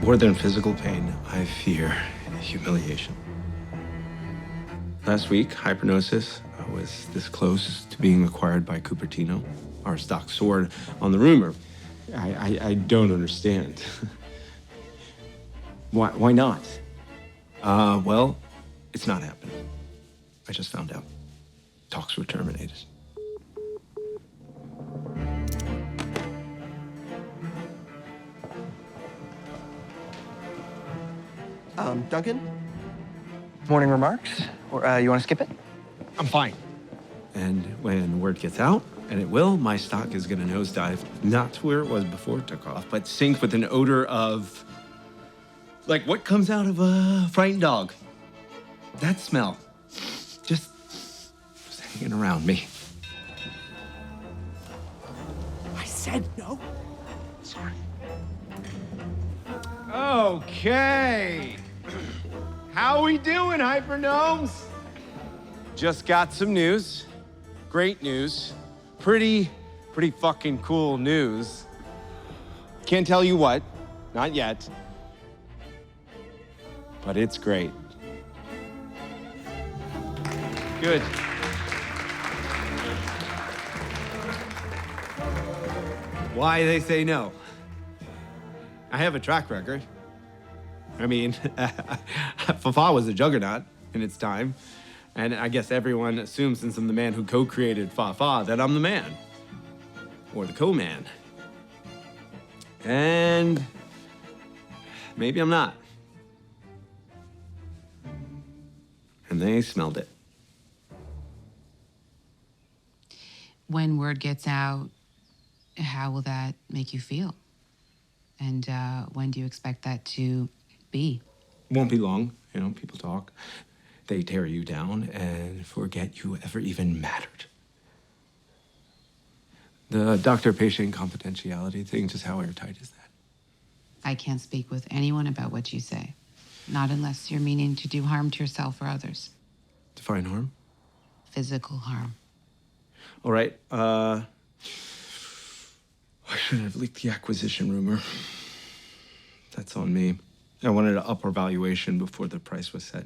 More than physical pain, I fear humiliation. Last week, Hypnosis was this close to being acquired by Cupertino. Our stock soared on the rumor. I don't understand. Why not? Well, it's not happening. I just found out. Talks were terminated. Duncan? Morning remarks? Or you want to skip it? I'm fine. And when word gets out, and it will, my stock is going to nosedive, not to where it was before it took off, but sink with an odor of, like what comes out of a frightened dog. That smell. Just hanging around me. I said no. Sorry. Okay. How we doing, Hypergnomes? Just got some news. Great news. Pretty fucking cool news. Can't tell you what, not yet. But it's great. Good. Why they say no? I have a track record. I mean, Fafa was a juggernaut in its time. And I guess everyone assumes, since I'm the man who co-created Fafa, that I'm the man. Or the co-man. And maybe I'm not. And they smelled it. When word gets out, how will that make you feel? And when do you expect that to be? Won't be long, you know, people talk. They tear you down and forget you ever even mattered. The doctor-patient confidentiality thing, just how airtight is that? I can't speak with anyone about what you say. Not unless you're meaning to do harm to yourself or others. Define harm? Physical harm. All right, I shouldn't have leaked the acquisition rumor. That's on me. I wanted an upper valuation before the price was set.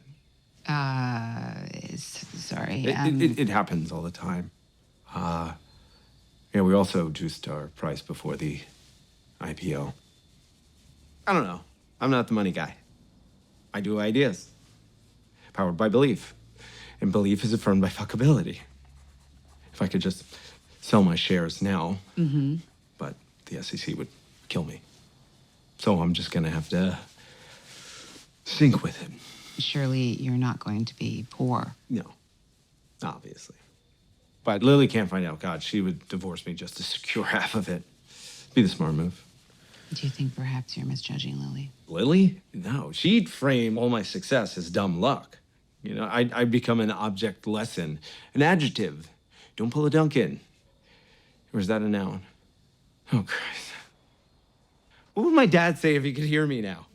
Sorry. It happens all the time. Yeah, we also juiced our price before the IPO. I don't know. I'm not the money guy. I do ideas. Powered by belief. And belief is affirmed by fuckability. If I could just sell my shares now, but the SEC would kill me. So I'm just gonna have to sync with it. Surely you're not going to be poor. No, obviously. But Lily can't find out. God, she would divorce me just to secure half of it. Be the smart move. Do you think perhaps you're misjudging Lily? Lily? No, she'd frame all my success as dumb luck. You know, I'd become an object lesson, an adjective. Don't pull a Duncan. Or is that a noun? Oh, Christ. What would my dad say if he could hear me now?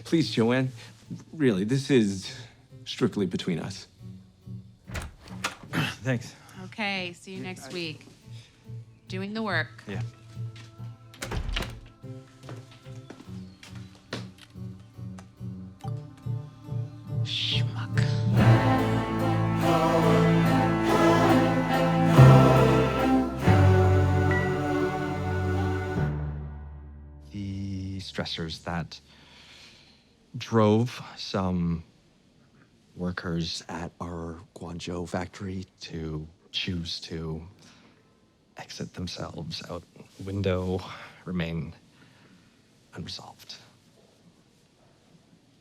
Please, JoAnne, really, this is strictly between us. Thanks. Okay, see you next week. Doing the work. Yeah. Schmuck. The stressors that drove some workers at our Guangzhou factory to choose to exit themselves out the window remain unresolved.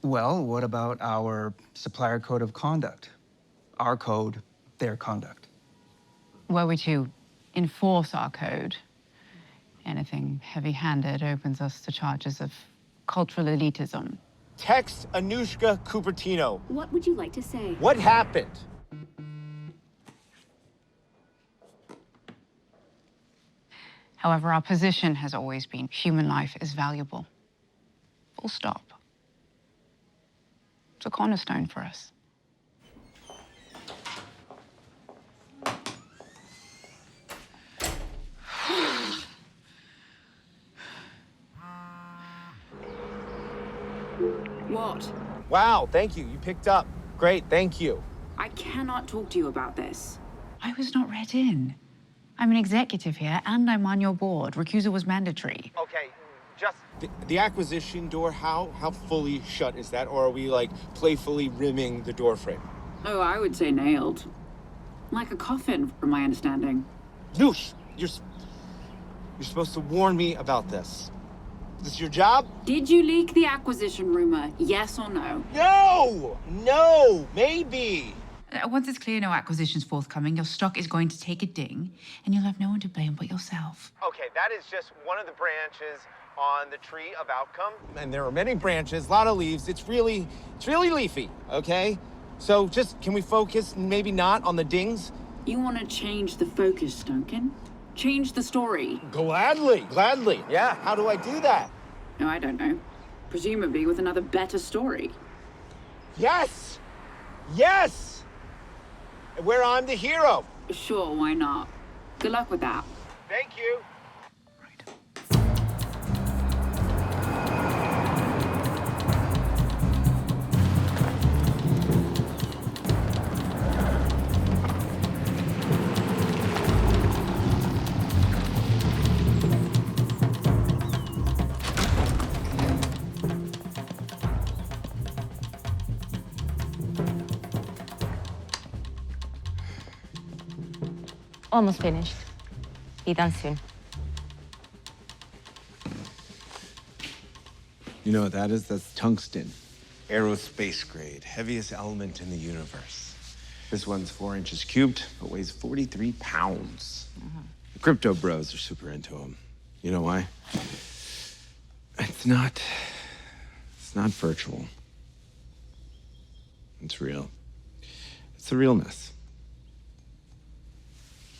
Well, what about our supplier code of conduct? Our code, their conduct. Were we to enforce our code, anything heavy-handed opens us to charges of cultural elitism. Text Anushka Cupertino. What would you like to say? What happened? However, our position has always been human life is valuable. Full stop. It's a cornerstone for us. What? Wow, thank you. You picked up. Great, thank you. I cannot talk to you about this. I was not read in. I'm an executive here, and I'm on your board. Recusal was mandatory. Okay, just the acquisition door, how fully shut is that? Or are we, like, playfully rimming the door frame? Oh, I would say nailed. Like a coffin, from my understanding. Noosh, you're supposed to warn me about this. Is this your job? Did you leak the acquisition rumor, yes or no? No, maybe. Once it's clear no acquisition's forthcoming, your stock is going to take a ding, and you'll have no one to blame but yourself. Okay, that is just one of the branches on the tree of outcome. And there are many branches, a lot of leaves. It's really leafy, okay? So just, can we focus maybe not on the dings? You want to change the focus, Duncan? Change the story. Gladly. Yeah, how do I do that? No, I don't know. Presumably with another better story. Yes! Where I'm the hero. Sure, why not? Good luck with that. Thank you. Almost finished. Be done soon. You know what that is? That's tungsten. Aerospace grade, heaviest element in the universe. This one's 4 inches cubed, but weighs 43 pounds. The crypto bros are super into them. You know why? It's not virtual. It's real. It's the realness.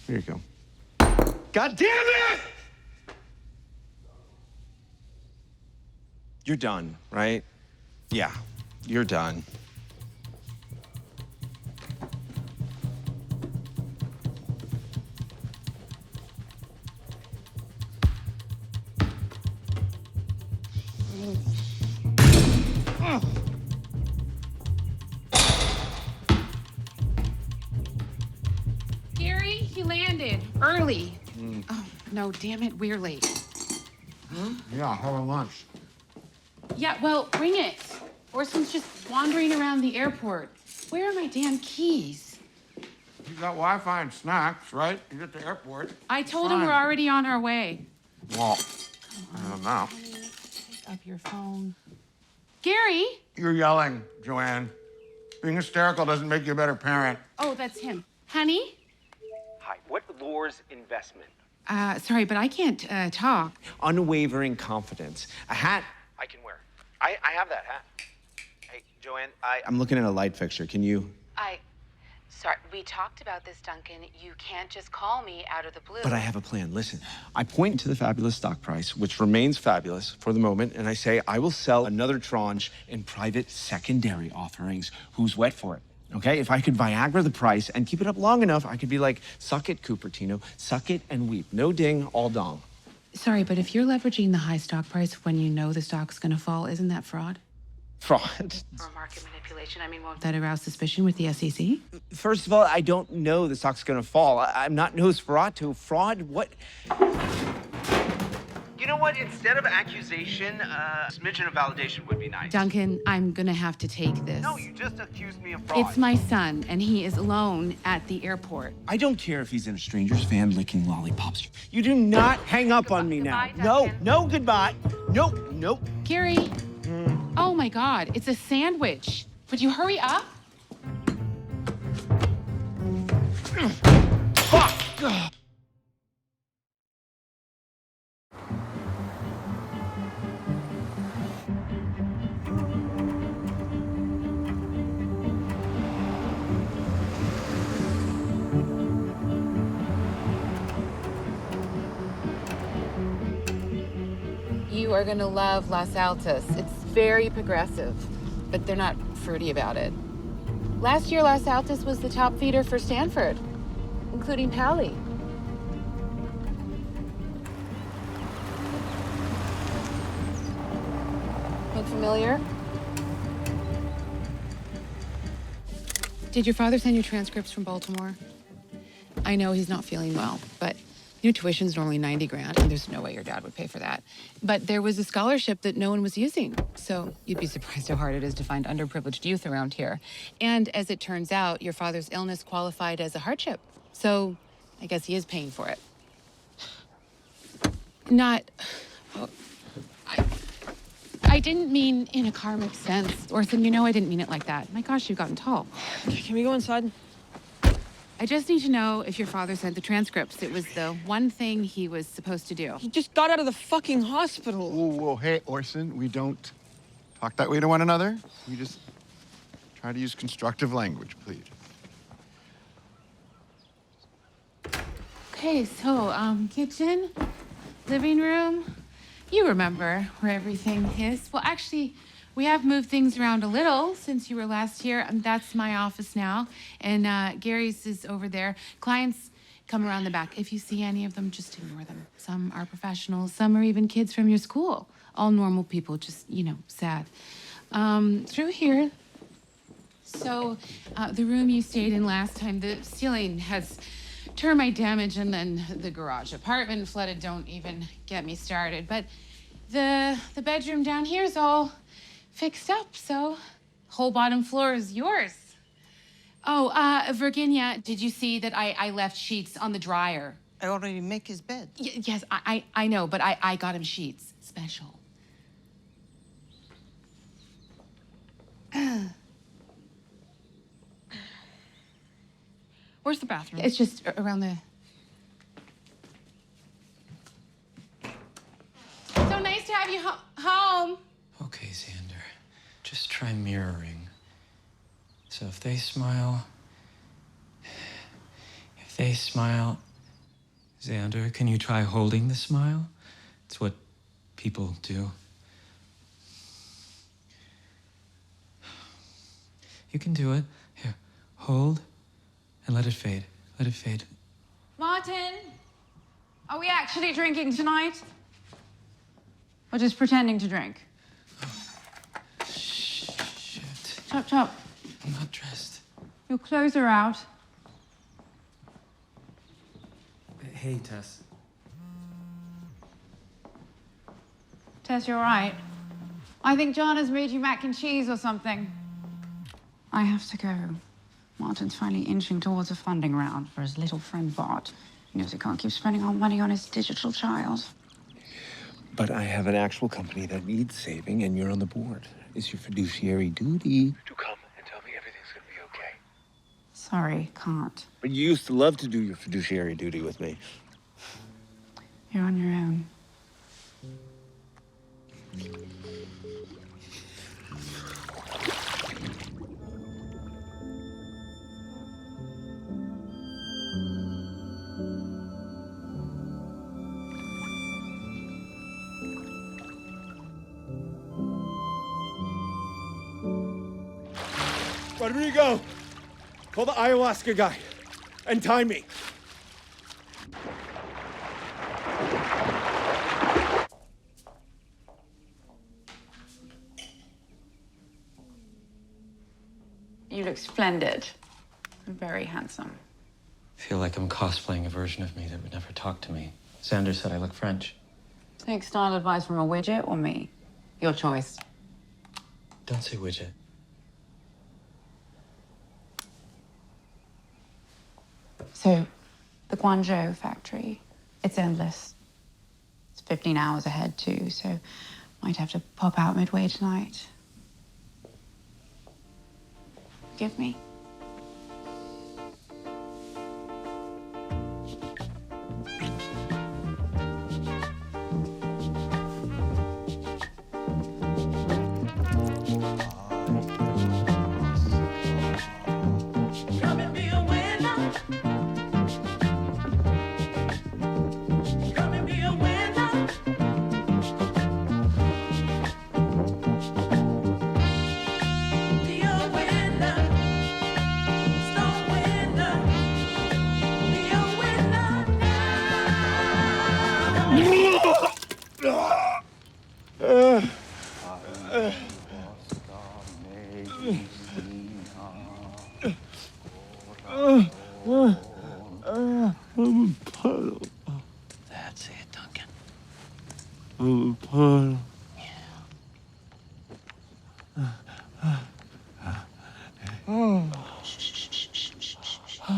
Here you go. God damn it! You're done, right? Yeah, you're done. Gary, he landed early. Oh, no, damn it, we're late. Yeah, having lunch. Yeah, well, bring it. Orson's just wandering around the airport. Where are my damn keys? You got Wi-Fi and snacks, right? You're at the airport. I told him we're already on our way. Well, I don't know. Pick up your phone. Gary? You're yelling, JoAnne. Being hysterical doesn't make you a better parent. Oh, that's him. Honey? Hi, what lures investment? Sorry, but I can't talk. Unwavering confidence. A hat. I can wear. I have that hat. Hey, JoAnne, I'm looking at a light fixture. Can you? Sorry, we talked about this, Duncan. You can't just call me out of the blue. But I have a plan. Listen, I point to the fabulous stock price, which remains fabulous for the moment, and I say I will sell another tranche in private secondary offerings. Who's wet for it? Okay? If I could Viagra the price and keep it up long enough, I could be like, suck it, Cupertino. Suck it and weep. No ding, all dong. Sorry, but if you're leveraging the high stock price when you know the stock's gonna fall, isn't that fraud? Fraud. Or market manipulation. I mean, won't that arouse suspicion with the SEC? First of all, I don't know the stock's gonna fall. I'm not Nosferatu. Fraud? What? You know what? Instead of accusation, a smidgen of validation would be nice. Duncan, I'm gonna have to take this. No, you just accused me of fraud. It's my son, and he is alone at the airport. I don't care if he's in a stranger's van licking lollipops. You do not hang up on me now. Goodbye, No, goodbye. Nope. Gary, oh my God, it's a sandwich. Would you hurry up? Fuck! You are gonna love Los Altos. It's very progressive, but they're not fruity about it. Last year, Los Altos was the top feeder for Stanford, including Pally. Look familiar? Did your father send you transcripts from Baltimore? I know he's not feeling well, but tuition's normally 90 grand, and there's no way your dad would pay for that. But there was a scholarship that no one was using, so you'd be surprised how hard it is to find underprivileged youth around here. And as it turns out, your father's illness qualified as a hardship, so I guess he is paying for it. Not... Oh, I didn't mean in a karmic sense. Orson, I didn't mean it like that. My gosh, you've gotten tall. Can we go inside? I just need to know if your father sent the transcripts. It was the one thing he was supposed to do. He just got out of the fucking hospital. Whoa, hey, Orson, we don't talk that way to one another. We just try to use constructive language, please. Okay, so, kitchen, living room. You remember where everything is. Well, actually, we have moved things around a little since you were last here. That's my office now, and Gary's is over there. Clients come around the back. If you see any of them, just ignore them. Some are professionals, some are even kids from your school. All normal people, just, sad. Through here. So, the room you stayed in last time, the ceiling has termite damage, and then the garage apartment flooded. Don't even get me started. But the bedroom down here is all fixed up, so whole bottom floor is yours. Oh, Virginia, did you see that I left sheets on the dryer? I already make his bed. Yes, I know, but I got him sheets. Special. Where's the bathroom? It's just around the... So nice to have you home. Okay, Xander. Just try mirroring. So if they smile... Xander, can you try holding the smile? It's what people do. You can do it. Here, hold and let it fade. Let it fade. Martin, are we actually drinking tonight? Or just pretending to drink? Shit. Chop, chop. I'm not dressed. Your clothes are out. Hey, Tess. Tess, you're right. I think John has made you mac and cheese or something. I have to go. Martin's finally inching towards a funding round for his little friend Bart. He knows he can't keep spending our money on his digital child. But I have an actual company that needs saving, and you're on the board. It's your fiduciary duty to come and tell me everything's gonna be okay. Sorry, can't. But you used to love to do your fiduciary duty with me. You're on your own. Rodrigo, call the ayahuasca guy and time me. You look splendid. Very handsome. I feel like I'm cosplaying a version of me that would never talk to me. Xander said I look French. Take style advice from a widget or me? Your choice. Don't say widget. So, the Guangzhou factory, it's endless. It's 15 hours ahead, too, so might have to pop out midway tonight. Forgive me.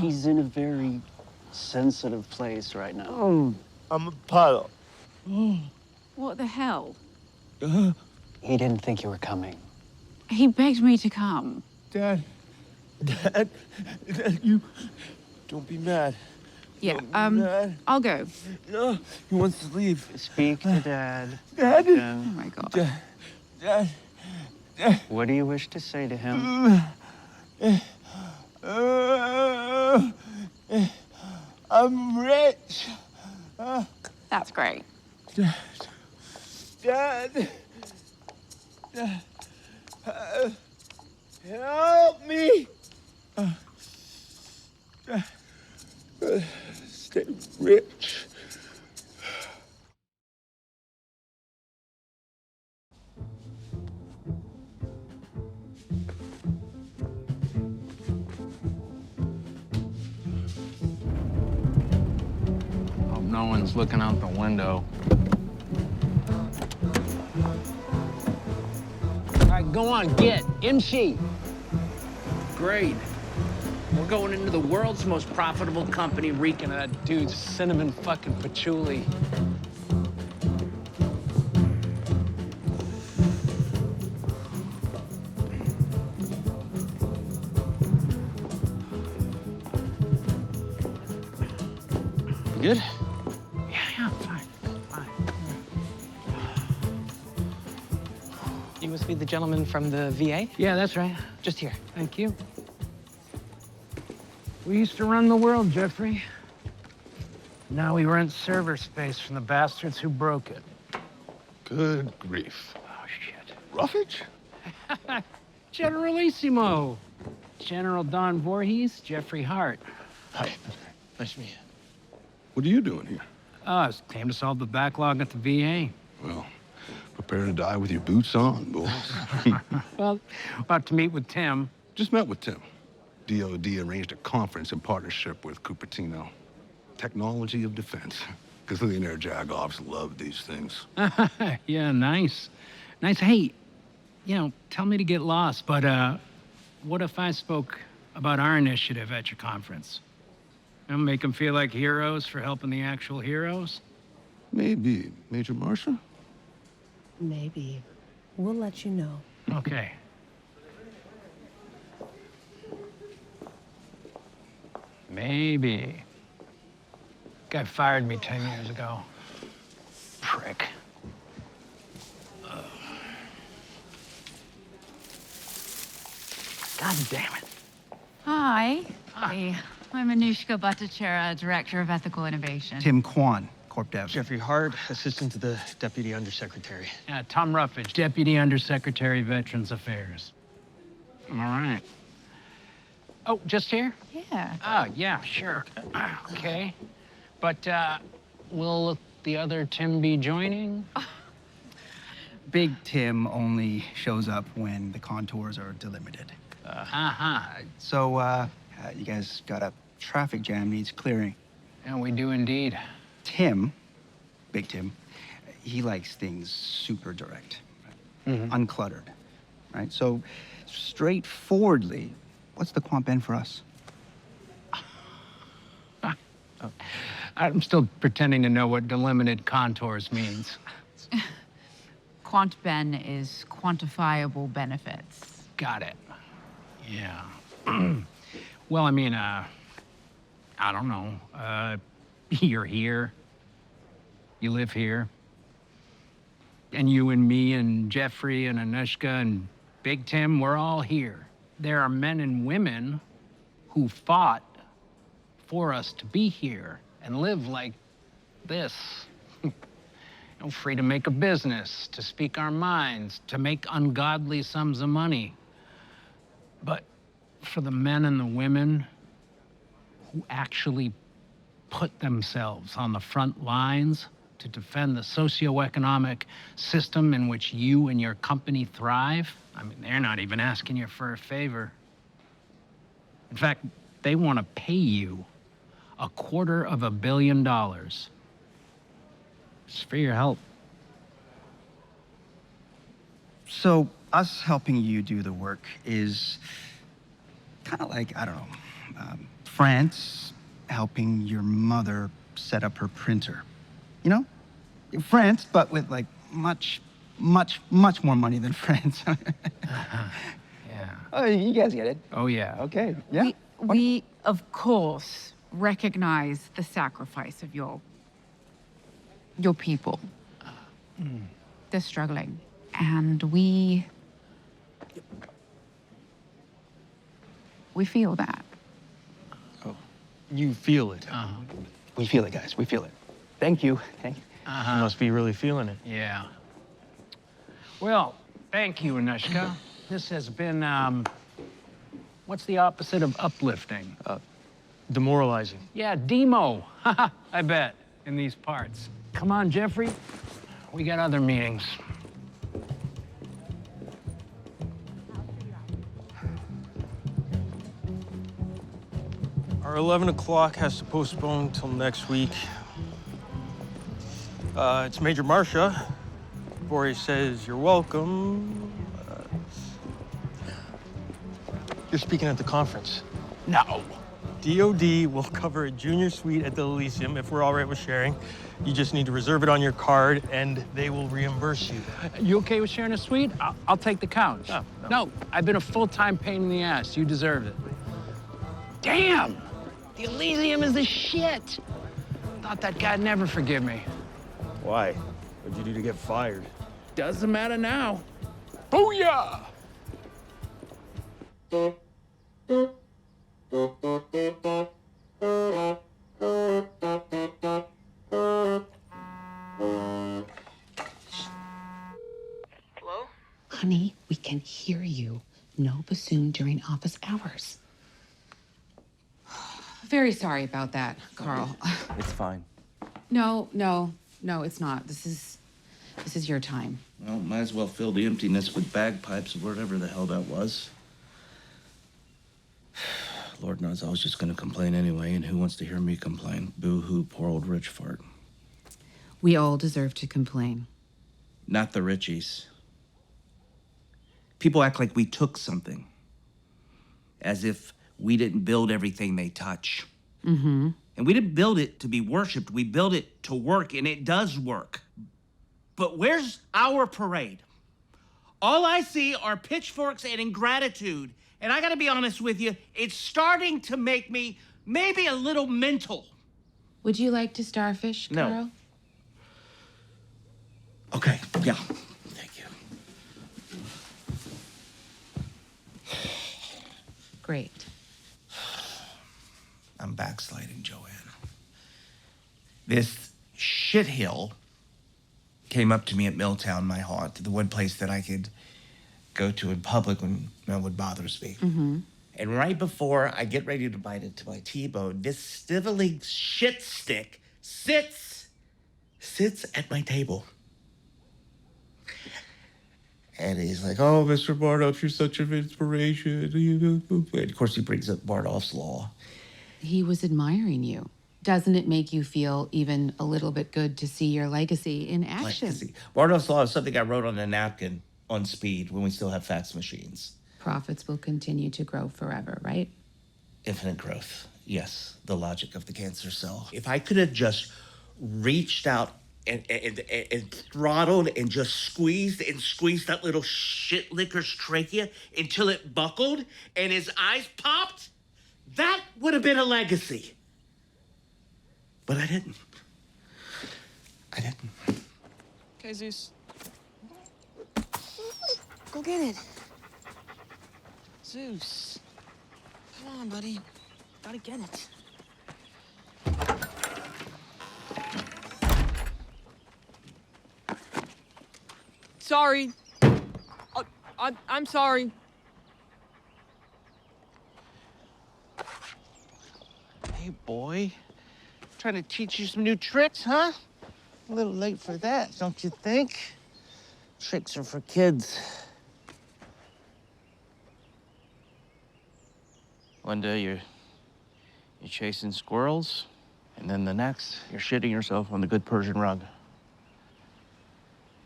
He's in a very sensitive place right now. I'm a puddle. What the hell? He didn't think you were coming. He begged me to come. Dad, you don't be mad. Yeah, Dad. I'll go. No, he wants to leave. Speak to Dad. Dad. Oh my God. Dad. What do you wish to say to him? I'm rich. That's great. Dad. Help me. Stay rich. Hope no one's looking out the window. All right, go on, get. MC. Great. We're going into the world's most profitable company, reeking of that dude's cinnamon fucking patchouli. You good? Yeah, fine. You must be the gentleman from the VA? Yeah, that's right. Just here. Thank you. We used to run the world, Jeffrey. Now we rent server space from the bastards who broke it. Good grief. Oh, shit. Roughage? Generalissimo. General Don Voorhees, Jeffrey Hart. Hi. Nice to meet you. What are you doing here? I came to solve the backlog at the VA. Well, prepare to die with your boots on, boys. Well, about to meet with Tim. Just met with Tim. DOD arranged a conference in partnership with Cupertino. Technology of defense. Gazillionaire jagoffs love these things. Yeah, nice. Nice. Hey, tell me to get lost, but what if I spoke about our initiative at your conference? Make them feel like heroes for helping the actual heroes? Maybe. Major Marcia? Maybe. We'll let you know. Okay. Maybe. Guy fired me 10 years ago. Prick. God damn it. Hi. Hi. I'm Anushka Bhattacharya, Director of Ethical Innovation. Tim Kwan, Corp Dev. Jeffrey Hart, Assistant to the Deputy Undersecretary. Yeah, Tom Ruffage, Deputy Undersecretary, Veterans Affairs. All right. Oh, just here? Yeah. Oh, yeah, sure. Okay. But, will the other Tim be joining? Big Tim only shows up when the contours are delimited. So, you guys got a traffic jam needs clearing. Yeah, we do indeed. Tim, Big Tim, he likes things super direct, uncluttered, right? So, straightforwardly, what's the quant ben for us? I'm still pretending to know what delimited contours means. Quant Ben is quantifiable benefits. Got it. Yeah. Well, I mean, I don't know. You're here. You live here. And you and me and Jeffrey and Anushka and Big Tim, we're all here. There are men and women who fought for us to be here and live like this. Free to make a business, to speak our minds, to make ungodly sums of money. But for the men and the women who actually put themselves on the front lines to defend the socioeconomic system in which you and your company thrive, I mean, they're not even asking you for a favor. In fact, they want to pay you $250 million. Just for your help. So, us helping you do the work is kind of like, I don't know, France helping your mother set up her printer. You know? France, but with like much more money than France. Yeah. Oh, you guys get it. Oh, yeah. Okay, yeah. We, of course, recognize the sacrifice of your people. They're struggling. And we feel that. Oh, you feel it? We feel it, guys. We feel it. Thank you. Thank you. You must be really feeling it. Yeah. Well, thank you, Anushka. This has been, what's the opposite of uplifting? Demoralizing. Yeah, demo. I bet, in these parts. Come on, Jeffrey. We got other meetings. Our 11 o'clock has to postpone until next week. It's Major Marcia. Before he says you're welcome, you're speaking at the conference. No. DOD will cover a junior suite at the Elysium if we're all right with sharing. You just need to reserve it on your card, and they will reimburse you. You okay with sharing a suite? I'll take the couch. No, I've been a full-time pain in the ass. You deserve it. Damn! The Elysium is the shit! Thought that guy'd never forgive me. Why? What'd you do to get fired? Doesn't matter now. Booyah! Hello? Honey, we can hear you. No bassoon during office hours. Very sorry about that, Carl. It's fine. No, it's not. This is your time. Well, might as well fill the emptiness with bagpipes or whatever the hell that was. Lord knows I was just gonna complain anyway, and who wants to hear me complain? Boo-hoo, poor old rich fart. We all deserve to complain. Not the Richies. People act like we took something. As if we didn't build everything they touch. Mm-hmm. And we didn't build it to be worshipped. We built it to work, and it does work. But where's our parade? All I see are pitchforks and ingratitude. And I gotta be honest with you, it's starting to make me maybe a little mental. Would you like to starfish, No. Carl? Okay, yeah. Thank you. Great. I'm backsliding, JoAnne. This shithill came up to me at Milltown, my haunt, the one place that I could go to in public when no one bothers me. Mm-hmm. And right before I get ready to bite into my T-bone, this sniveling shit stick sits at my table. And he's like, oh, Mr. Bardoff, you're such an inspiration. And of course, he brings up Bardoff's Law. He was admiring you. Doesn't it make you feel even a little bit good to see your legacy in action? Legacy. Bardoff's Law is something I wrote on a napkin on speed when we still have fax machines. Profits will continue to grow forever, right? Infinite growth. Yes, the logic of the cancer cell. If I could have just reached out and throttled and just squeezed that little shit licker's trachea until it buckled and his eyes popped, that would have been a legacy. But I didn't. Okay, Zeus. Go get it. Zeus. Come on, buddy. Gotta get it. Sorry. I'm sorry. Hey, boy. Trying to teach you some new tricks, huh? A little late for that, don't you think? Tricks are for kids. One day you're chasing squirrels, and then the next, you're shitting yourself on the good Persian rug.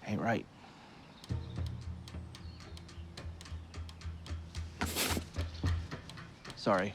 Ain't right. Sorry.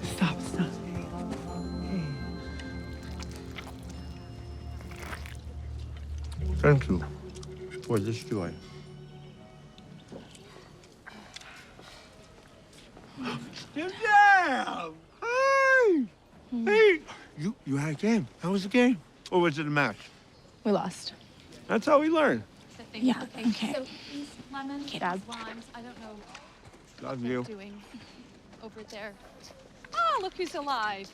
Stop. Thank you for this joy. Yeah! Hey! Hey! You had a game. How was the game? Or was it a match? We lost. That's how we learn. Yeah, okay. So these lemons, Okay, Dad. these limes, I don't know Love what you. they're doing over there. Oh, look who's alive.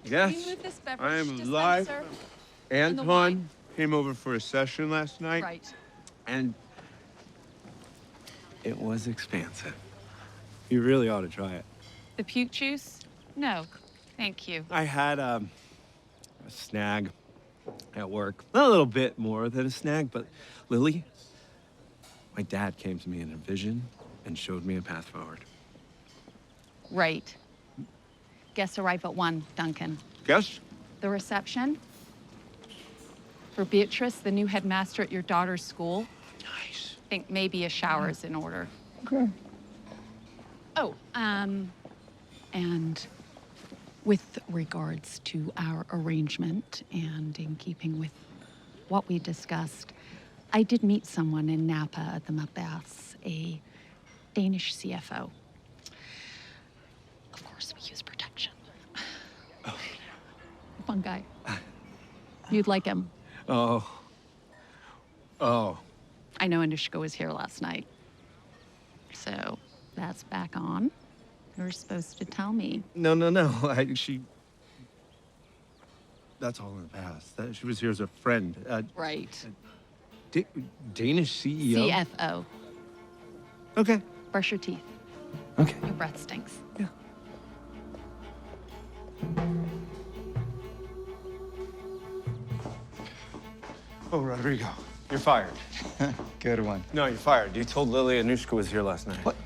Yes, Can you move this beverage I am dispenser alive. and the wine? Anton came over for a session last night. Right. And it was expansive. You really ought to try it. The puke juice? No, thank you. I had a snag at work. A little bit more than a snag, but Lily, my dad came to me in a vision and showed me a path forward. Right. Guests arrive at 1, Duncan. Guess? The reception for Beatrice, the new headmaster at your daughter's school. Nice. I think maybe a shower is in order. Okay. Oh, and with regards to our arrangement and in keeping with what we discussed, I did meet someone in Napa at the Mudbaths, a Danish CFO. Of course, we use protection. Oh. Fun guy. You'd like him. Oh. I know Anushka was here last night. So that's back on. You're supposed to tell me. No. That's all in the past. She was here as a friend. Right. Danish CEO? CFO. Okay. Brush your teeth. Okay. Your breath stinks. Yeah. Oh, Rodrigo, you're fired. Good one. No, you're fired. You told Lily Anushka was here last night. What?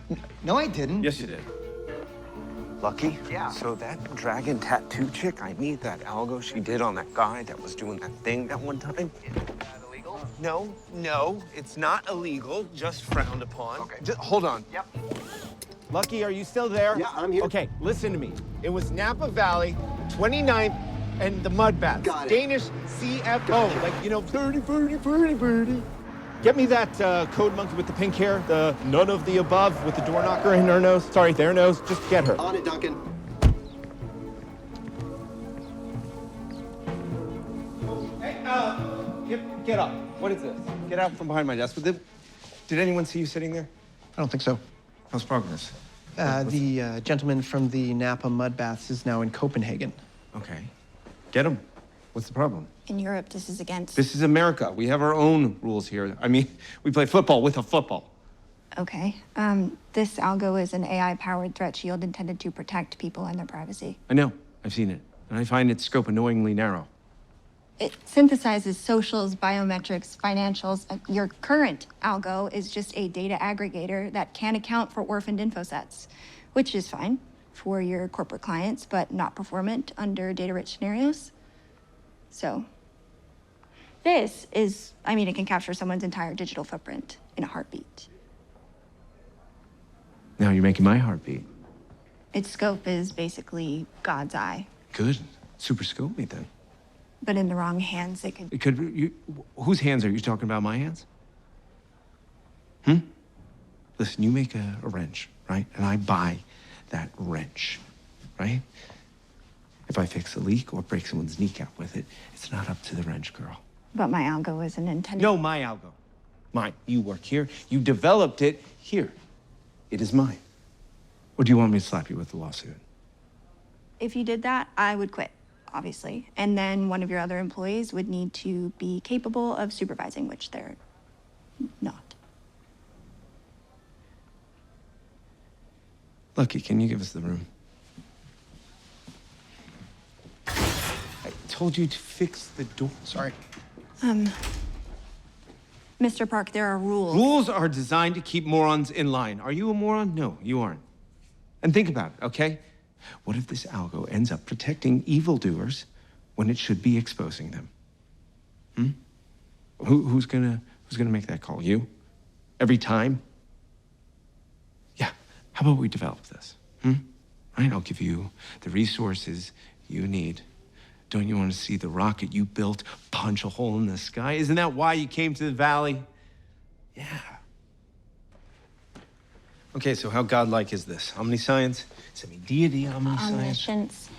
No, I didn't. Yes, you did. Lucky? Yeah. So that dragon tattoo chick, I need that algo she did on that guy that was doing that thing that one time. Is that illegal? No, it's not illegal, just frowned upon. Okay. Just, hold on. Yep. Lucky, are you still there? Yeah, I'm here. Okay, listen to me. It was Napa Valley, 29th, and the Mudbaths. Got it. Danish CFO, like, you know, birdie. Get me that code monkey with the pink hair, the none of the above with the door knocker in her nose. Sorry, their nose. Just get her. On it, Duncan. Hey, get up. What is this? Get out from behind my desk. Did anyone see you sitting there? I don't think so. How's progress? The gentleman from the Napa Mudbaths is now in Copenhagen. Okay. Get him. What's the problem? In Europe, this is against... This is America. We have our own rules here. I mean, we play football with a football. Okay. This algo is an AI-powered threat shield intended to protect people and their privacy. I know. I've seen it. And I find its scope annoyingly narrow. It synthesizes socials, biometrics, financials. Your current algo is just a data aggregator that can account for orphaned info sets, which is fine for your corporate clients, but not performant under data-rich scenarios. So this is, I mean, it can capture someone's entire digital footprint in a heartbeat. Now you're making my heart beat. Its scope is basically God's eye, Good. Super scope me then. but in the wrong hands, it could... It could be, whose hands are you talking about? My hands? Listen, you make a wrench, right? And I buy that wrench, right? If I fix a leak or break someone's kneecap with it, it's not up to the wrench girl. But my algo isn't intended... No, my algo. Mine. You work here. You developed it here. It is mine. Or do you want me to slap you with the lawsuit? If you did that, I would quit, obviously. And then one of your other employees would need to be capable of supervising, which they're not. Lucky, can you give us the room? I told you to fix the door. Sorry. Mr. Park, there are rules. Rules are designed to keep morons in line. Are you a moron? No, you aren't. And think about it, okay? What if this algo ends up protecting evildoers when it should be exposing them? Who's gonna make that call? You? Every time? Yeah. How about we develop this? Right? I'll give you the resources you need. Don't you want to see the rocket you built punch a hole in the sky? Isn't that why you came to the valley? Yeah. Okay, so how godlike is this? Omniscience? Semi-deity omniscience? Omniscience.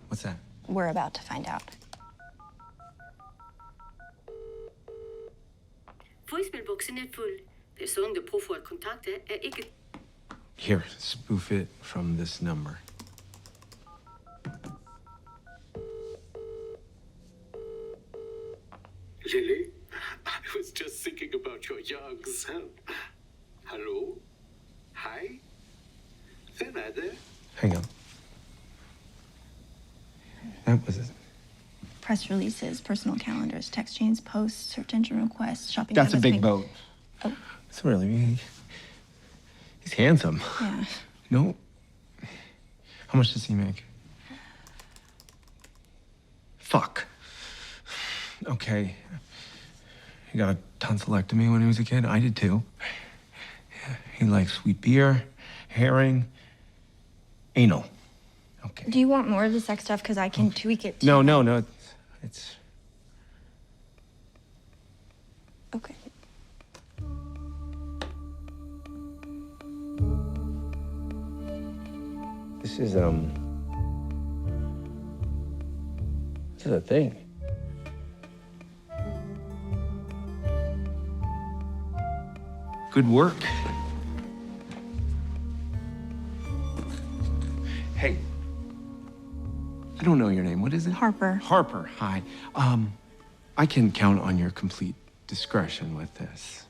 What's that? We're about to find out. Voicemailboksen er fuld. Personen, der prøver at kontakte, er ikke... Here, spoof it from this number. Lily, I was just thinking about your young self. Hello? Hi? Hvem er det? Hang on. That was it. Press releases, personal calendars, text chains, posts, search engine requests, shopping. That's a habits, big boat. Oh. It's really... He's handsome. Yeah. No. How much does he make? Fuck. Okay. He got a tonsillectomy when he was a kid. I did too. He likes sweet beer, herring, anal. Okay. Do you want more of the sex stuff? Because I can tweak it. No. It's... Okay. This is a thing. Good work. Hey. I don't know your name. What is it? Harper. Harper, hi. I can count on your complete discretion with this,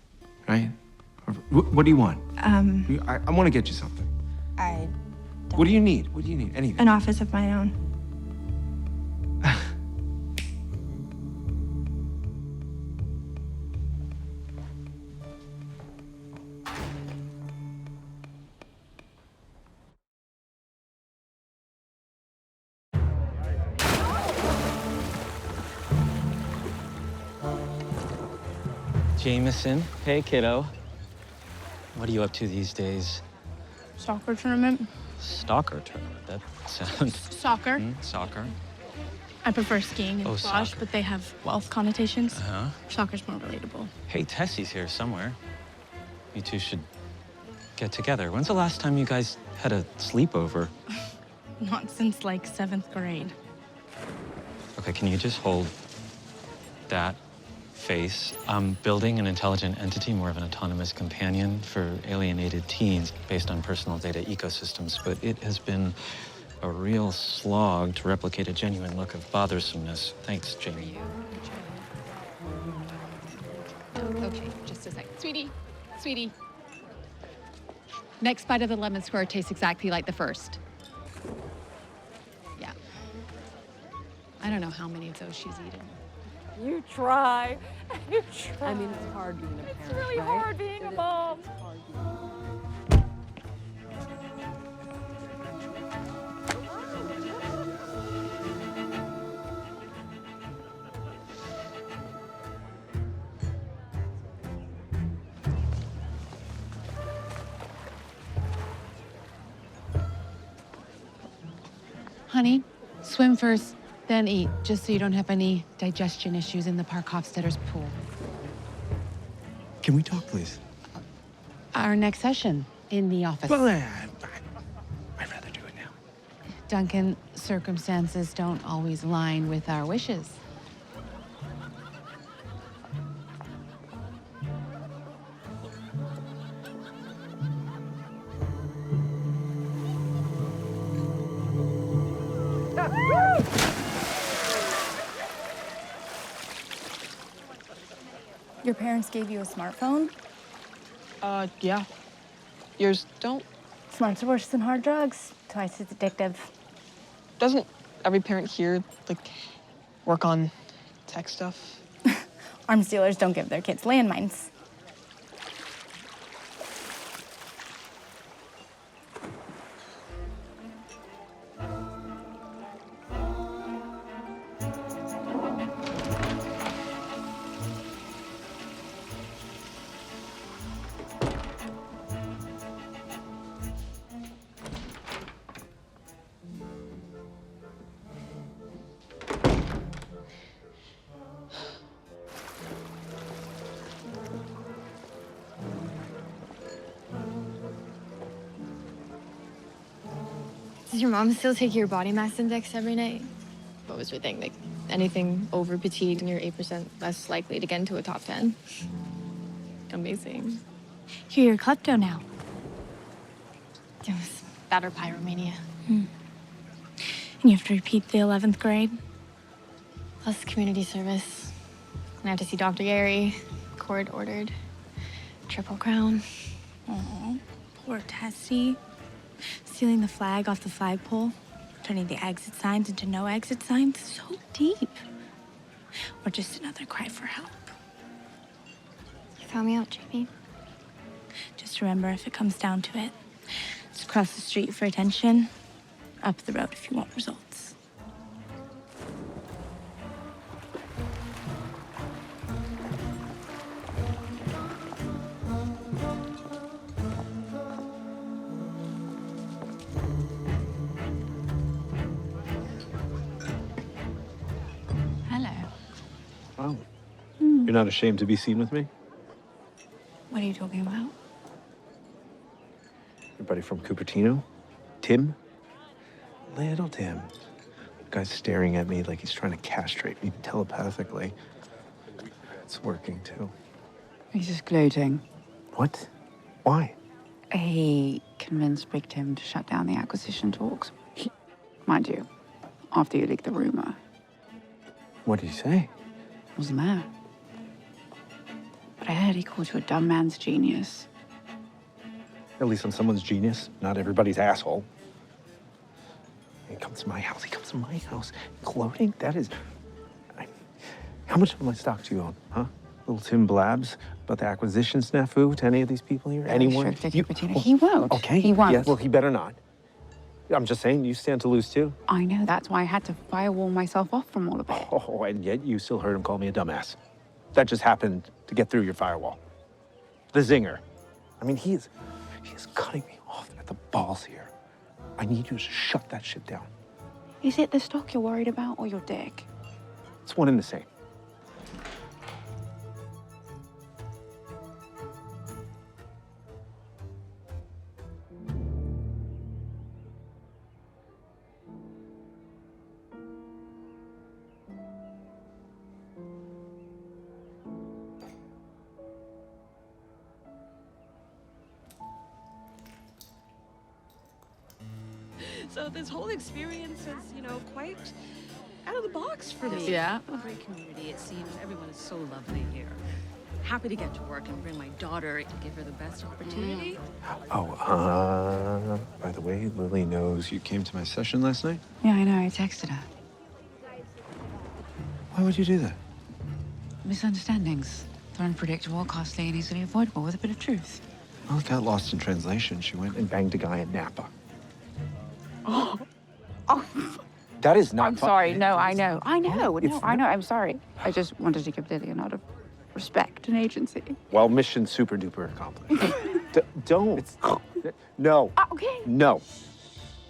right? What do you want? I want to get you something. What do you need? What do you need? Anything. An office of my own. Jameson, hey kiddo. What are you up to these days? Soccer tournament. Stalker tournament. That sounds... Soccer. Soccer. I prefer skiing and squash, soccer. but they have wealth connotations. Uh-huh. Soccer's more relatable. Hey, Tessie's here somewhere. You two should get together. When's the last time you guys had a sleepover? Not since like 7th grade. Okay, can you just hold that face? I'm building an intelligent entity, more of an autonomous companion for alienated teens based on personal data ecosystems, but it has been a real slog to replicate a genuine look of bothersomeness. Thanks, Jamie. Okay, just a sec. Sweetie. Next bite of the lemon square tastes exactly like the first. Yeah. I don't know how many of those she's eaten. You try. You try. I mean, it's hard being a parent, It's really right? hard being a mom. Honey, swim first, then eat, just so you don't have any digestion issues in the Park Hofstadter's pool. Can we talk, please? Our next session in the office. Well, I'd rather do it now. Duncan, circumstances don't always align with our wishes. Your parents gave you a smartphone? Yeah. Yours don't? Smart's worse than hard drugs. Twice as addictive. Doesn't every parent here, like, work on tech stuff? Arms dealers don't give their kids landmines. Does your mom still take your body mass index every night? What was your thing? Like, anything over petite and you're 8% less likely to get into a top 10? Amazing. You're your klepto now. It was that or pyromania. And you have to repeat the 11th grade? Plus community service. And I have to see Dr. Gary. Court ordered. Triple crown. Aw, poor Tessie. Stealing the flag off the flagpole, turning the exit signs into no exit signs, so deep. Or just another cry for help. You found me out, JB. Just remember, if it comes down to it, just cross the street for attention, up the road if you want results. Oh. You're not ashamed to be seen with me? What are you talking about? Your buddy from Cupertino? Tim? Little Tim. The guy's staring at me like he's trying to castrate me telepathically. It's working, too. He's just gloating. What? Why? He convinced Big Tim to shut down the acquisition talks. Mind you, after you leaked the rumor. What did he say? Wasn't there. But I heard he called you a dumb man's genius. At least I'm someone's genius, not everybody's asshole. He comes to my house. He comes to my house. Gloating? That is... How much of my stock do you own, huh? Little Tim blabs about the acquisition snafu to any of these people here? Anyone? He won't. Okay. He won't. Yes, well, he better not. I'm just saying, you stand to lose, too. I know, that's why I had to firewall myself off from all of it. Oh, and yet you still heard him call me a dumbass. That just happened to get through your firewall. The zinger. I mean, he is cutting me off at the balls here. I need you to shut that shit down. Is it the stock you're worried about or your dick? It's one and the same. So this whole experience is, you know, quite out of the box for me. Yeah. A great community, it seems. Everyone is so lovely here. Happy to get to work and bring my daughter and give her the best opportunity. Oh, by the way, Lily knows you came to my session last night? Yeah, I know. I texted her. Why would you do that? Misunderstandings. They're unpredictable, costly, and easily avoidable with a bit of truth. Well, it got lost in translation. She went and banged a guy at Napa. Oh. That is not I'm sorry. No, I know. I know. No, I know. I'm sorry. I just wanted to give Lily a nod of respect and agency. Well, mission super duper accomplished. Don't. No. Okay. No. You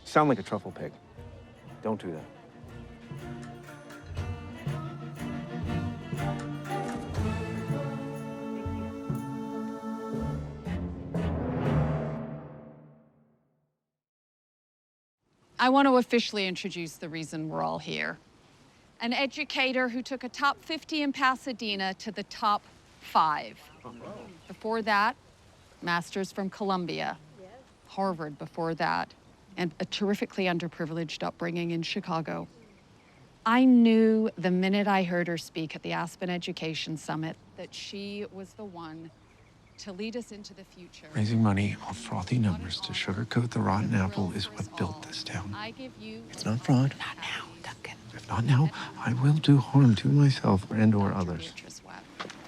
sound like a truffle pig. Don't do that. I want to officially introduce the reason we're all here. An educator who took a top 50 in Pasadena to the top 5. Before that, masters from Columbia, Harvard before that, and a terrifically underprivileged upbringing in Chicago. I knew the minute I heard her speak at the Aspen Education Summit that she was the one to lead us into the future. Raising money off frothy numbers to sugarcoat the rotten apple is what built this town. I give you It's not fraud. Not now, Duncan. If not now, I will do harm to myself and or others.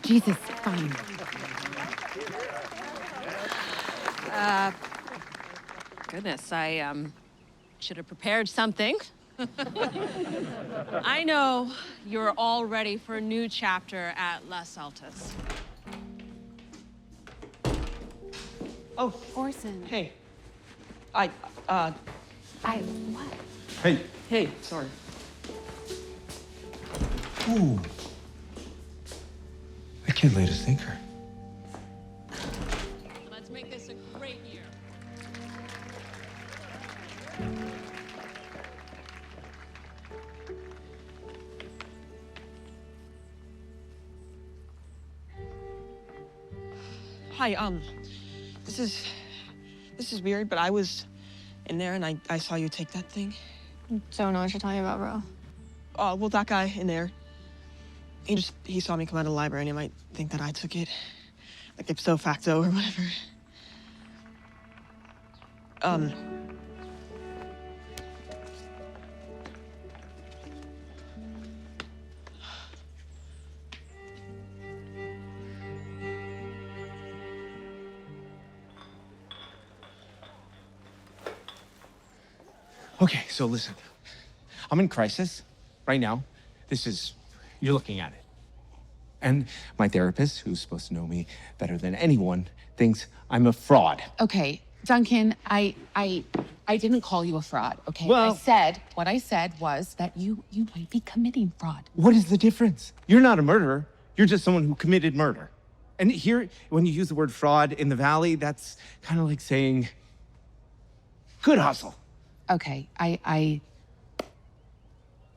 Jesus, fine. Goodness, I should have prepared something. I know you're all ready for a new chapter at Las Altas. Oh, Orson. hey. I what? Hey. Hey, sorry. Ooh. That kid laid a thinker. Let's make this a great year. Hi, this is weird, but I was in there and I saw you take that thing. Don't know what you're talking about, bro. Oh, well, that guy in there, he saw me come out of the library and he might think that I took it. Like ipso facto or whatever. Okay, so listen. I'm in crisis right now. You're looking at it. And my therapist, who's supposed to know me better than anyone, thinks I'm a fraud. Okay, Duncan, I didn't call you a fraud, okay? Well- What I said was that you might be committing fraud. What is the difference? You're not a murderer. You're just someone who committed murder. And here, when you use the word fraud in the Valley, that's kind of like saying, good hustle. Okay, I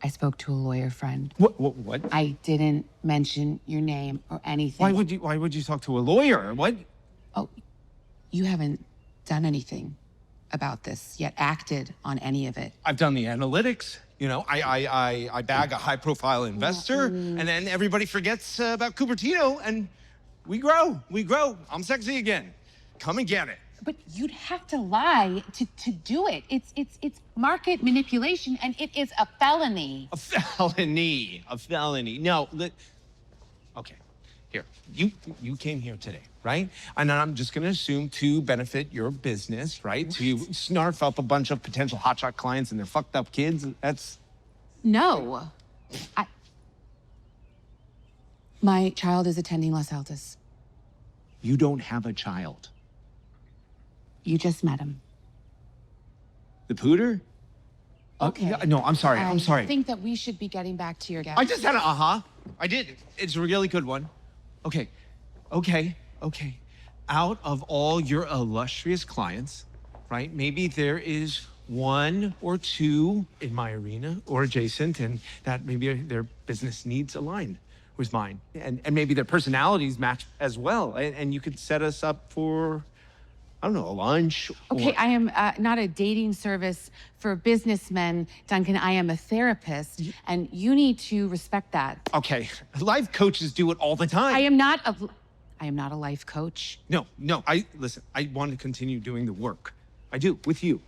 spoke to a lawyer friend. What? I didn't mention your name or anything. Why would you talk to a lawyer? What? Oh, you haven't done anything about this yet, acted on any of it. I've done the analytics. You know, I bag a high-profile investor, and then everybody forgets about Cupertino, and we grow. I'm sexy again. Come and get it. But you'd have to lie to do it. It's market manipulation, and it is a felony. A felony. No, okay, here. You came here today, right? And I'm just gonna assume to benefit your business, right? To snarf up a bunch of potential hotshot clients and their fucked up kids. That's... No. My child is attending Las Altas. You don't have a child. You just met him. The pooter? Okay. No, I'm sorry. I'm sorry. I think that we should be getting back to your guest. I just had an aha. I did. It's a really good one. Okay. Out of all your illustrious clients, right? Maybe there is one or two in my arena or adjacent, and that maybe their business needs align with mine. And maybe their personalities match as well. And you could set us up for, I don't know, a lunch. Okay, I am not a dating service for businessmen, Duncan. I am a therapist, and you need to respect that. Okay, life coaches do it all the time. I am not a life coach. No. Listen, I want to continue doing the work. I do, with you.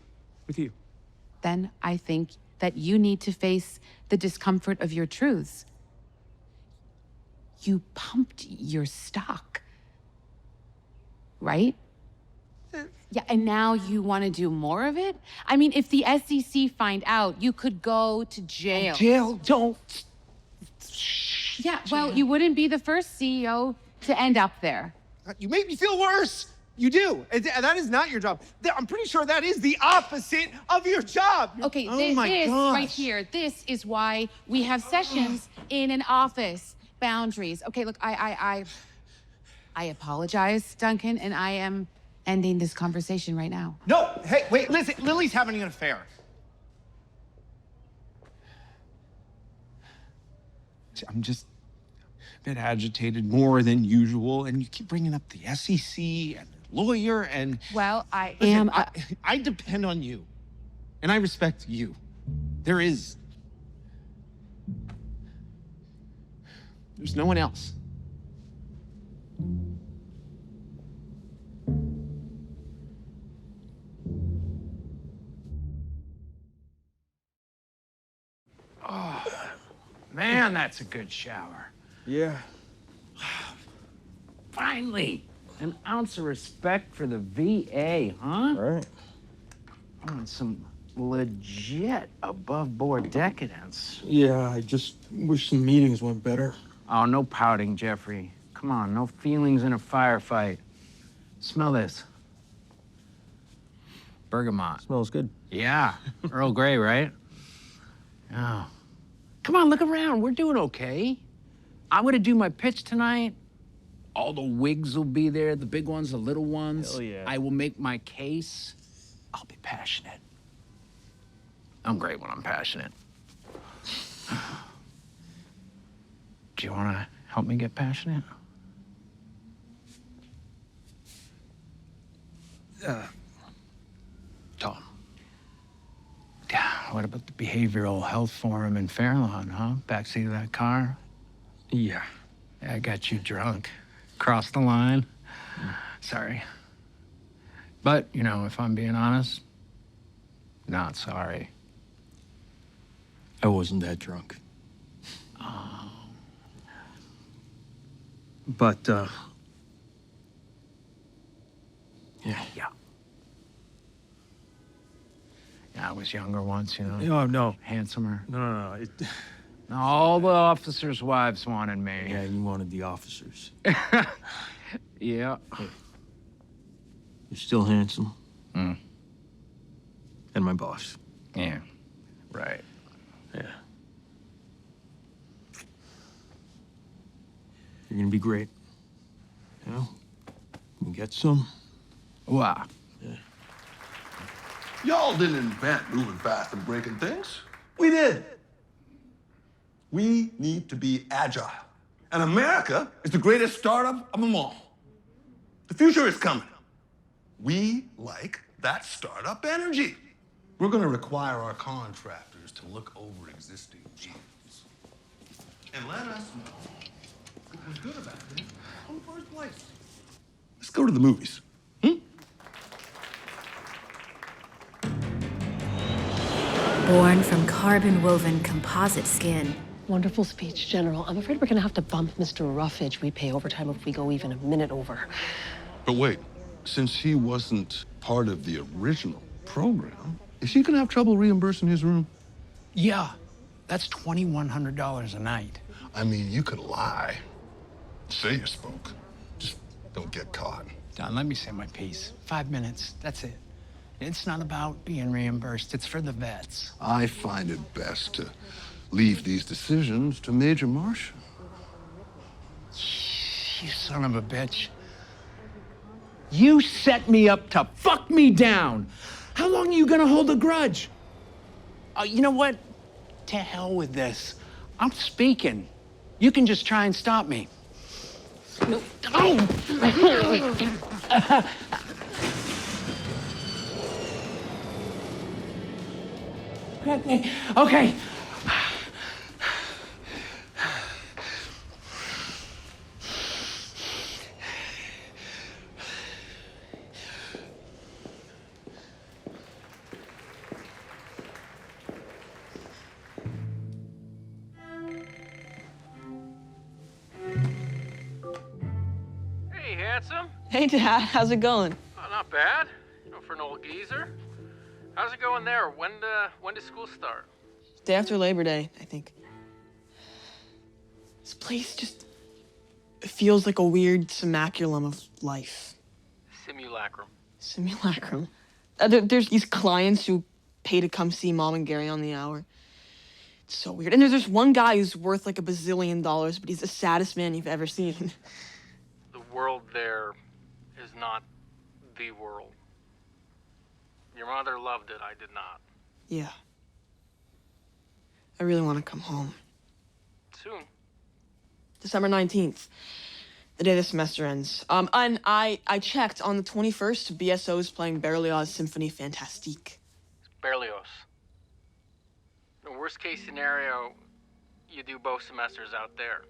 Then I think that you need to face the discomfort of your truths. You pumped your stock, right? Yeah, and now you want to do more of it? I mean, if the SEC find out, you could go to jail. Jail? Don't. Yeah, well, you wouldn't be the first CEO to end up there. You make me feel worse. You do. And that is not your job. I'm pretty sure that is the opposite of your job. Okay, oh this my gosh. right here, this is why we have sessions in an office. Boundaries. Okay, look, I apologize, Duncan, and I am ending this conversation right now. No, hey, wait, listen, Lily's having an affair. I'm just a bit agitated, more than usual, and you keep bringing up the SEC and the lawyer and... Well, Listen, I depend on you. And I respect you. There's no one else. Oh, man, that's a good shower. Yeah. Finally, an ounce of respect for the VA, huh? Right. I want some legit above-board decadence. Yeah, I just wish some meetings went better. Oh, no pouting, Jeffrey. Come on, no feelings in a firefight. Smell this. Bergamot. Smells good. Yeah, Earl Grey, right? Oh. Come on, look around. We're doing okay. I'm gonna do my pitch tonight. All the wigs will be there, the big ones, the little ones. Hell yeah. I will make my case. I'll be passionate. I'm great when I'm passionate. Do you wanna help me get passionate? Tom. Yeah, what about the behavioral health forum in Fairlawn, huh? Backseat of that car? Yeah. I got you drunk. Crossed the line. Sorry. But, you know, if I'm being honest, not sorry. I wasn't that drunk. Oh. But, yeah. Yeah. Yeah, I was younger once, you know. No. Handsomer. No. All the officers' wives wanted me. Yeah, you wanted the officers. Yeah. Hey. You're still handsome. Mm. And my boss. Yeah. Right. Yeah. You're gonna be great. You know? You get some. Wow. Yeah. Y'all didn't invent moving fast and breaking things. We did. We need to be agile. And America is the greatest startup of them all. The future is coming. We like that startup energy. We're going to require our contractors to look over existing deals and let us know what was good about them in the first place. Let's go to the movies. Born from carbon-woven composite skin. Wonderful speech, General. I'm afraid we're gonna have to bump Mr. Ruffage. We pay overtime if we go even a minute over. But wait, since he wasn't part of the original program, is he gonna have trouble reimbursing his room? Yeah. That's $2,100 a night. I mean, you could lie. Say you spoke. Just don't get caught. Don, let me say my piece. 5 minutes, that's it. It's not about being reimbursed, it's for the vets. I find it best to leave these decisions to Major Marshall. You son of a bitch. You set me up to fuck me down. How long are you gonna hold a grudge? You know what? To hell with this. I'm speaking. You can just try and stop me. No. Oh! Okay. Hey, handsome. Hey, Dad. How's it going? Oh, not bad. You know, for an old geezer. How's it going there? When does school start? Day after Labor Day, I think. This place just it feels like a weird simulacrum of life. Simulacrum. Simulacrum. There's these clients who pay to come see Mom and Gary on the hour. It's so weird. And there's one guy who's worth like $1 bazillion, but he's the saddest man you've ever seen. The world there is not the world. Your mother loved it, I did not. Yeah. I really want to come home. Soon. December 19th, the day the semester ends. And I checked on the 21st, BSO is playing Berlioz's Symphonie Fantastique. Is Berlioz. The worst case scenario, you do both semesters out there.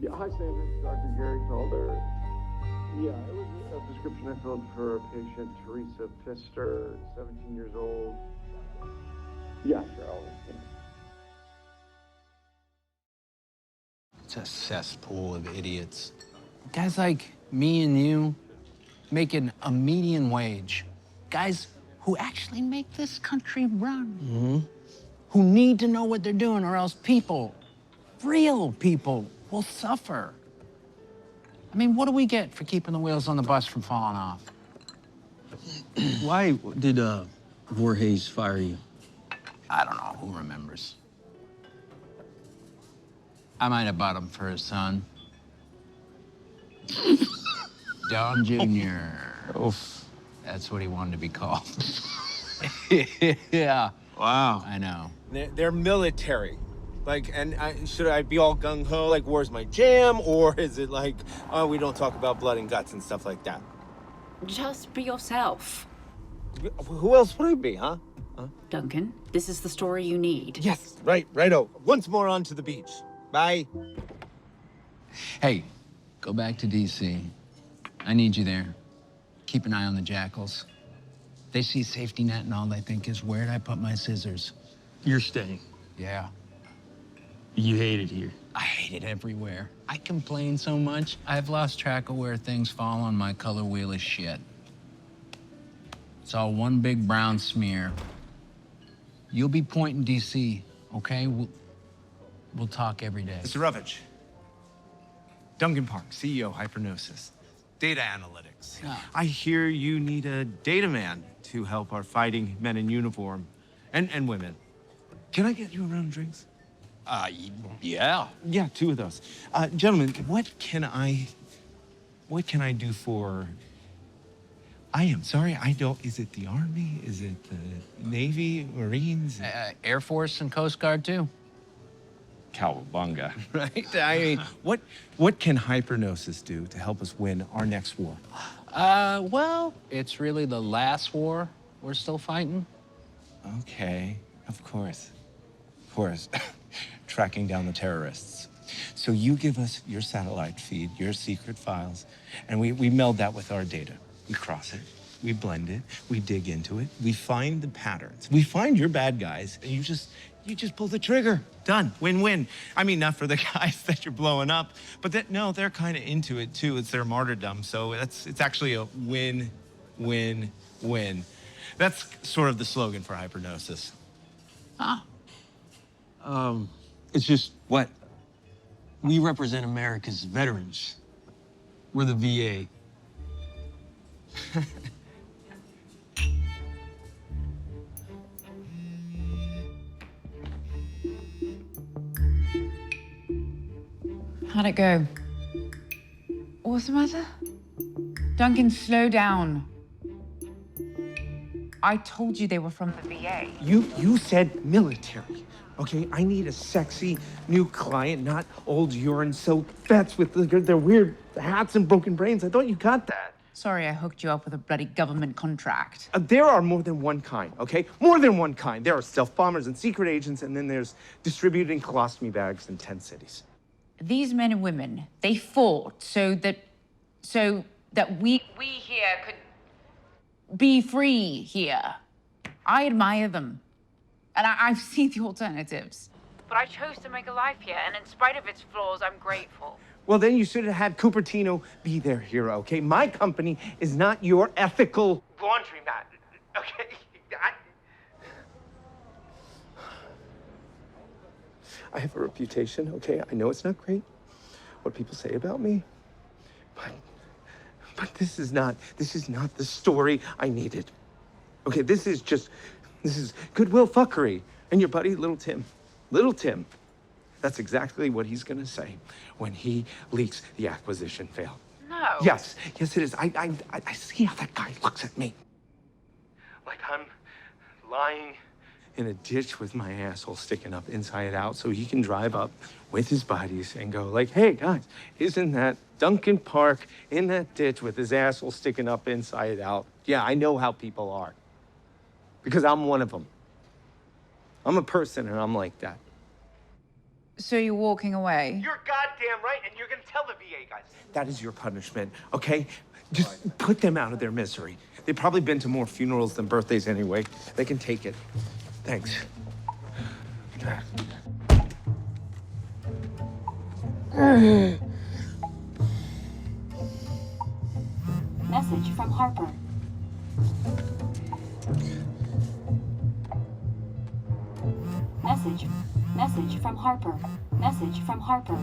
Yeah, hi, Sandra. Dr. Gary Felder. Yeah, it was a prescription I filled for a patient, Teresa Pfister, 17 years old. Yeah, sure. It's a cesspool of idiots. Guys like me and you making a median wage. Guys who actually make this country run. Who need to know what they're doing, or else people, real people, will suffer. I mean, what do we get for keeping the wheels on the bus from falling off? Why did Voorhees fire you? I don't know. Who remembers? I might have bought him for his son. Don Jr. Oof. That's what he wanted to be called. Yeah. Wow. I know. They're military. Like, and should I be all gung-ho, like war's my jam, or is it like, oh, we don't talk about blood and guts and stuff like that? Just be yourself. Who else would I be, huh? Duncan, this is the story you need. Yes, righto. Once more onto the beach. Bye. Hey, go back to DC. I need you there. Keep an eye on the jackals. They see safety net and all they think is, where'd I put my scissors? You're staying. Yeah. You hate it here. I hate it everywhere. I complain so much, I've lost track of where things fall on my color wheel of shit. It's all one big brown smear. You'll be pointing DC, okay? We'll talk every day. Mr. Ruffery. Duncan Park, CEO, Hypergnosis. Data analytics. I hear you need a data man to help our fighting men in uniform and women. Can I get you a round of drinks? Yeah. Yeah, 2 of those. Gentlemen, what can I do for... I am sorry, I don't... Is it the Army? Is it the Navy, Marines? Air Force and Coast Guard, too. Cowabunga, right? I mean, what can Hypergnosis do to help us win our next war? Well, it's really the last war we're still fighting. Okay, of course. Tracking down the terrorists. So you give us your satellite feed, your secret files, and we meld that with our data. We cross it, we blend it, we dig into it, we find the patterns. We find your bad guys, and you just pull the trigger. Done. Win-win. I mean, not for the guys that you're blowing up, but they're kind of into it too. It's their martyrdom. So it's actually a win-win-win. That's sort of the slogan for Hypergnosis. Huh? It's just... What? We represent America's veterans. We're the VA. How'd it go? What's the matter? Duncan, slow down. I told you they were from the VA. You said military, okay? I need a sexy new client, not old urine-soaked vets with their weird hats and broken brains. I thought you got that. Sorry, I hooked you up with a bloody government contract. There are more than one kind, okay? More than one kind. There are stealth bombers and secret agents, and then there's distributing colostomy bags in 10 cities. These men and women, they fought so that so that we here could be free here. I admire them. And I've seen the alternatives. But I chose to make a life here, and in spite of its flaws, I'm grateful. Well, then you should have had Cupertino be their hero, okay? My company is not your ethical laundromat, okay? I have a reputation, okay? I know it's not great what people say about me, but this is not the story I needed. Okay, this is goodwill fuckery. And your buddy, Little Tim, that's exactly what he's gonna say when he leaks the acquisition failed. No. Yes, it is. I see how that guy looks at me. Like I'm lying in a ditch with my asshole sticking up inside out so he can drive up with his buddies and go like, hey guys, isn't that Duncan Park in that ditch with his asshole sticking up inside out? Yeah, I know how people are. Because I'm one of them. I'm a person and I'm like that. So you're walking away? You're goddamn right, and you're gonna tell the VA guys. That is your punishment, okay? Just put them out of their misery. They've probably been to more funerals than birthdays anyway. They can take it. Thanks. Message from Harper. Message from Harper. Message from Harper.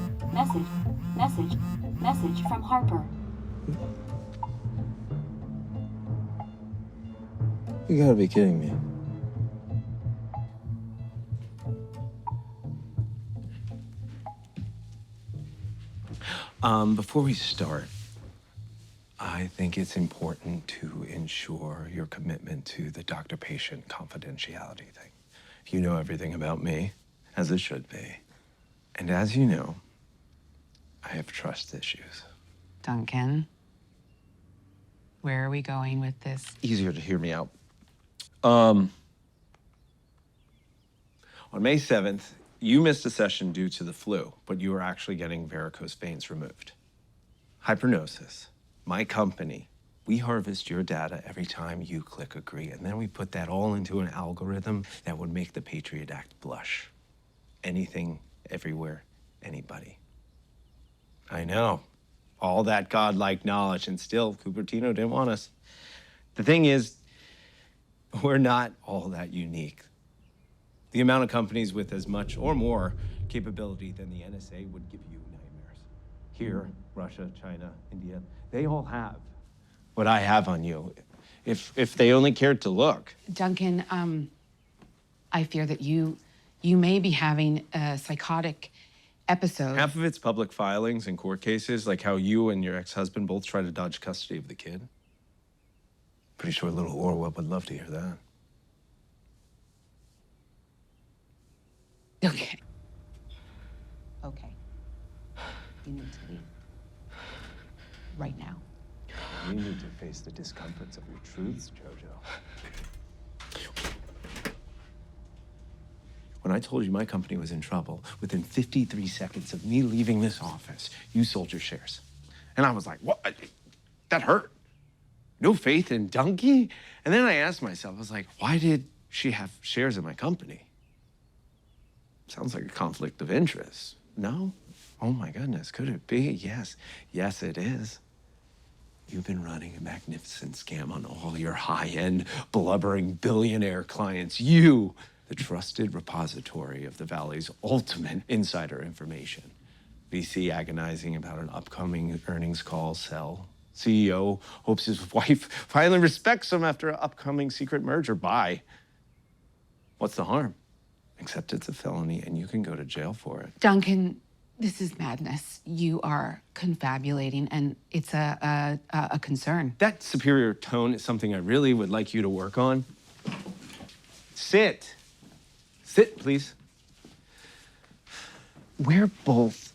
Message from Harper. You gotta be kidding me. Before we start, I think it's important to ensure your commitment to the doctor-patient confidentiality thing. You know everything about me, as it should be. And as you know, I have trust issues. Duncan, where are we going with this? Easier to hear me out. On May 7th, you missed a session due to the flu, but you were actually getting varicose veins removed. Hypernosis. My company, we harvest your data every time you click agree, and then we put that all into an algorithm that would make the Patriot Act blush. Anything, everywhere, anybody. I know. All that godlike knowledge, and still, Cupertino didn't want us. The thing is, we're not all that unique. The amount of companies with as much or more capability than the NSA would give you nightmares. Here, Russia, China, India, they all have what I have on you, if they only cared to look. Duncan, I fear that you may be having a psychotic episode. Half of it's public filings and court cases, like how you and your ex-husband both try to dodge custody of the kid. Pretty sure little Orwell would love to hear that. Okay. Okay. You need to leave. Right now. You need to face the discomforts of your truths, JoJo. When I told you my company was in trouble, within 53 seconds of me leaving this office, you sold your shares. And I was like, what? That hurt. No faith in Duncan? And then I asked myself, I was like, why did she have shares in my company? Sounds like a conflict of interest. No? Oh my goodness, could it be? Yes. Yes, it is. You've been running a magnificent scam on all your high-end, blubbering billionaire clients. You, the trusted repository of the Valley's ultimate insider information. VC agonizing about an upcoming earnings call sell. CEO hopes his wife finally respects him after an upcoming secret merger. Buy. What's the harm? Except it's a felony and you can go to jail for it. Duncan, this is madness. You are confabulating, and it's a concern. That superior tone is something I really would like you to work on. Sit. Sit, please. We're both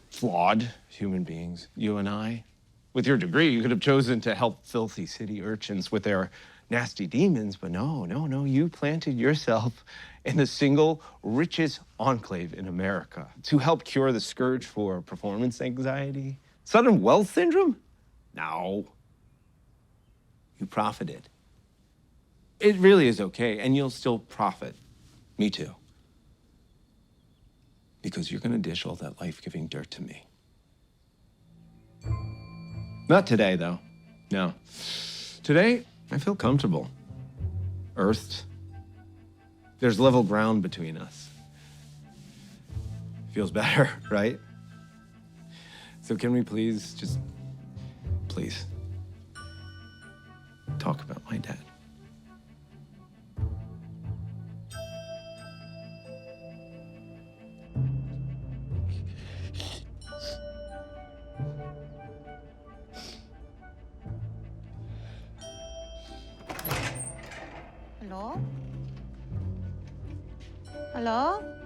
flawed human beings, you and I. With your degree, you could have chosen to help filthy city urchins with their nasty demons, but no, you planted yourself in the single richest enclave in America to help cure the scourge for performance anxiety. Sudden wealth syndrome? No. You profited. It really is okay, and you'll still profit. Me too. Because you're gonna dish all that life-giving dirt to me. Not today, though. No. Today, I feel comfortable. Earthed. There's level ground between us. Feels better, right? So can we please just, please, talk about my dad? Hello? Hello?